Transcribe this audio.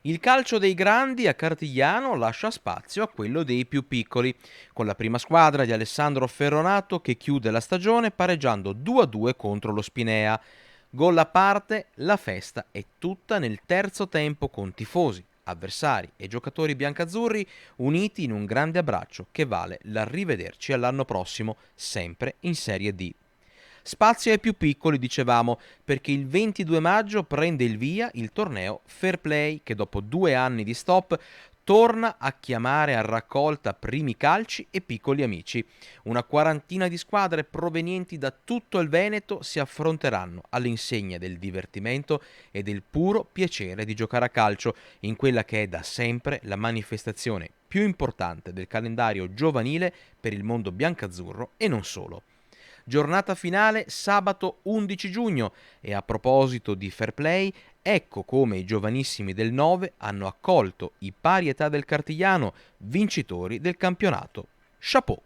Il calcio dei grandi a Cartigliano lascia spazio a quello dei più piccoli, con la prima squadra di Alessandro Ferronato che chiude la stagione pareggiando 2-2 contro lo Spinea. Gol a parte, la festa è tutta nel terzo tempo con tifosi, avversari e giocatori biancazzurri uniti in un grande abbraccio che vale l'arrivederci all'anno prossimo, sempre in Serie D. Spazio ai più piccoli, dicevamo, perché il 22 maggio prende il via il torneo Fair Play che dopo 2 anni di stop torna a chiamare a raccolta primi calci e piccoli amici. Una quarantina di squadre provenienti da tutto il Veneto si affronteranno all'insegna del divertimento e del puro piacere di giocare a calcio in quella che è da sempre la manifestazione più importante del calendario giovanile per il mondo biancazzurro e non solo. Giornata finale sabato 11 giugno e a proposito di fair play, ecco come i giovanissimi del 9 hanno accolto i pari età del Cartigliano, vincitori del campionato. Chapeau!